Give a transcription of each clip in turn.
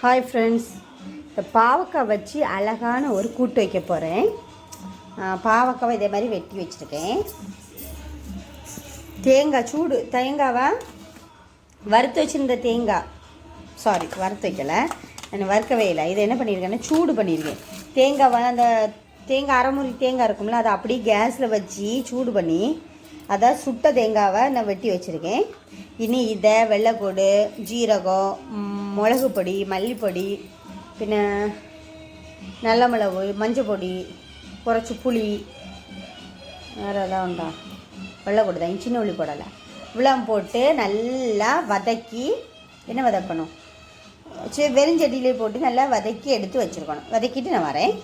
Hi friends, இந்த பாவக்காய் வச்சு அழகான ஒரு கூட்டு வைக்க போகிறேன். பாவக்காவை இதே மாதிரி வெட்டி வச்சுருக்கேன். தேங்காவை வறுத்து வச்சுருந்த வறுத்து வைக்கலை, நான் வறுக்கவே இல்லை. இதை என்ன பண்ணியிருக்கேன்னா சூடு பண்ணியிருக்கேன். அந்த தேங்காய் அரைமுறி தேங்காய் இருக்கும்ல, அதை அப்படியே கேஸில் வச்சு சூடு பண்ணி அதை சுட்ட தேங்காவை நான் வெட்டி வச்சுருக்கேன். இனி இதை வெள்ளைப்பூடு, ஜீரகம், மிளகு பொடி, மல்லிப்பொடி, பின்ன நல்ல மிளகு, மஞ்சள் பொடி, குறைச்சி புளி, வேறு எதாவது உண்டா, வெள்ளைப்பூடு தான், சின்ன உள்ளி போடலை, இவ்வளோ போட்டு நல்லா வதக்கி என்ன வதக்கணும், வெறுஞ்சட்டியிலே போட்டு நல்லா வதக்கி எடுத்து வச்சுருக்கணும். வதக்கிட்டு நான் வரேன்.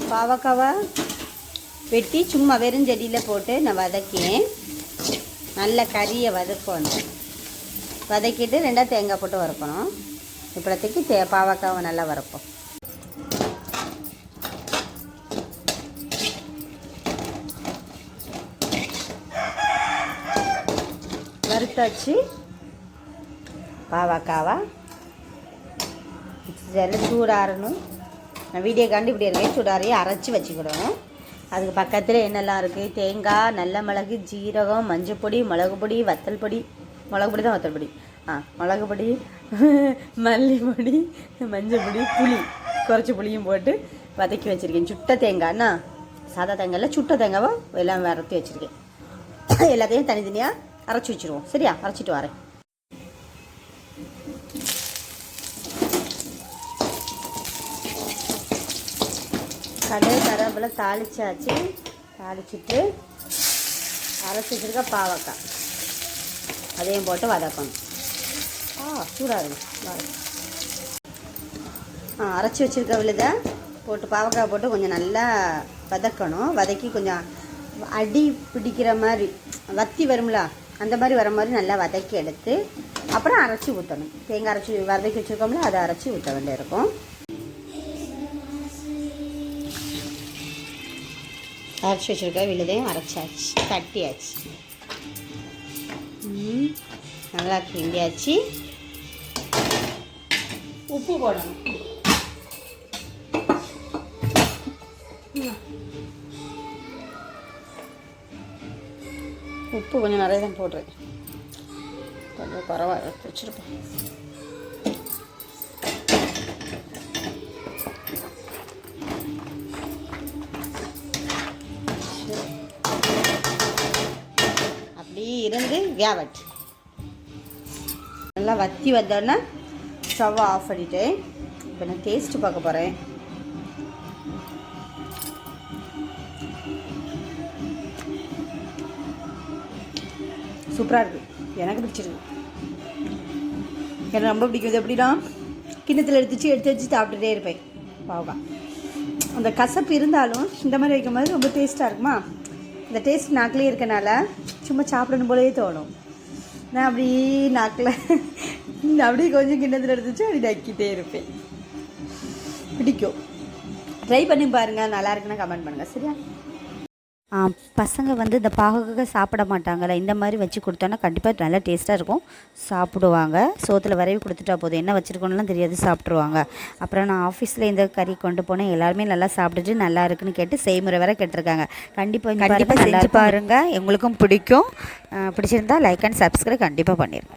பாவக்காவை வெட்டி சும்மா வெறுஞ்செடியில் போட்டு நான் வதக்கினேன். நல்ல கறியை வதக்கணும். வதக்கிட்டு ரெண்டாக தேங்காய் போட்டு வறுக்கணும். இப்போதைக்கு பாவக்காவை நல்லா வறுப்போம். வறுத்தாச்சு பாவக்காவை. சூடாறணும். நான் வீடியோ காண்டி இப்படி இருக்கேன். சூடாரையை அரைச்சி வச்சுக்கிடணும். அதுக்கு பக்கத்தில் என்னெல்லாம் இருக்குது, தேங்காய், நல்ல மிளகு, ஜீரகம், மஞ்சள் பொடி, மிளகு பொடி, வத்தல் பொடி, மிளகு பொடி தான் வத்தல் பொடி, மிளகு பொடி, மல்லிப்பொடி, மஞ்சள் பொடி, புளி, குறைச்சி புளியும் போட்டு வதக்கி வச்சுருக்கேன். சுட்ட தேங்காய்னா சாதா தேங்காயில் சுட்ட தேங்காவை எல்லாம் வறுத்து வச்சுருக்கேன். எல்லாத்தையும் தனித்தனியாக அரைச்சி வச்சுருவோம். சரியா? அரைச்சிட்டு வரேன். கடை கருவேப்பிலை தாளிச்சாச்சு. தாளிச்சிட்டு அரைச்சி வச்சுருக்க பாவக்காய் அதையும் போட்டு வதக்கணும். சூடாக அரைச்சி வச்சுருக்க விழுதை போட்டு பாவக்காய் போட்டு கொஞ்சம் நல்லா வதக்கணும். வதக்கி கொஞ்சம் அடி பிடிக்கிற மாதிரி வத்தி வரும்ல, அந்த மாதிரி வர மாதிரி நல்லா வதக்கி எடுத்து அப்புறம் அரைச்சி ஊற்றணும். தேங்காய் அரைச்சி வதக்கி வச்சுருக்கோம்ல, அதை அரைச்சி ஊற்ற வேண்டியிருக்கும். அரைச்சி வச்சுருக்க விழுதையும் அரைச்சாச்சு, தட்டியாச்சு, நல்லா கிண்டியாச்சு. உப்பு போடணும். உப்பு கொஞ்சம் நிறைய தான் போடுறேன், கொஞ்சம் குறைவாக வச்சுருப்பேன். இருந்து வேவட் நல்லா வத்தி வந்தோடனே ஸ்டவ் ஆஃப் பண்ணிவிட்டு இப்போ நான் டேஸ்ட்டு பார்க்க போகிறேன். சூப்பராக இருக்குது. எனக்கு பிடிச்சிருக்கு. எனக்கு ரொம்ப பிடிக்கும். எப்படின்னா கிண்ணத்தில் எடுத்து வச்சு சாப்பிட்டுட்டே இருப்பேன். பாவா அந்த கசப்பு இருந்தாலும் இந்த மாதிரி வைக்கும் போது ரொம்ப டேஸ்ட்டாக இருக்குமா. இந்த டேஸ்ட் நாக்கிலே இருக்கனால சும்மா சாப்பிடணும் போலவே தோணும். நான் அப்படி நாக்கில் அப்படியே கொஞ்சம் கிண்ணத்தில் எடுத்துச்சு அப்படி நக்கிட்டே இருப்பேன். பிடிக்கும். ட்ரை பண்ணி பாருங்கள். நல்லா இருக்குன்னா கமெண்ட் பண்ணுங்கள். சரியா? பசங்க இந்த பாவக்காய் சாப்பிட மாட்டாங்கள்ல, இந்த மாதிரி வச்சு கொடுத்தோன்னா கண்டிப்பாக நல்லா டேஸ்ட்டாக இருக்கும், சாப்பிடுவாங்க. சோத்தில் வரவி கொடுத்துட்டா போதும், என்ன வச்சுருக்கோன்னெலாம் தெரியாது, சாப்பிட்ருவாங்க. அப்புறம் நான் ஆஃபீஸில் இந்த கறி கொண்டு போனேன். எல்லாருமே நல்லா சாப்பிட்டுட்டு நல்லா இருக்குன்னு கேட்டு செய்முறை வேறு கேட்டிருக்காங்க. கண்டிப்பாக செஞ்சு பாருங்கள். எங்களுக்கும் பிடிக்கும். பிடிச்சிருந்தா லைக் அண்ட் சப்ஸ்கிரைப் கண்டிப்பாக பண்ணிடுங்க.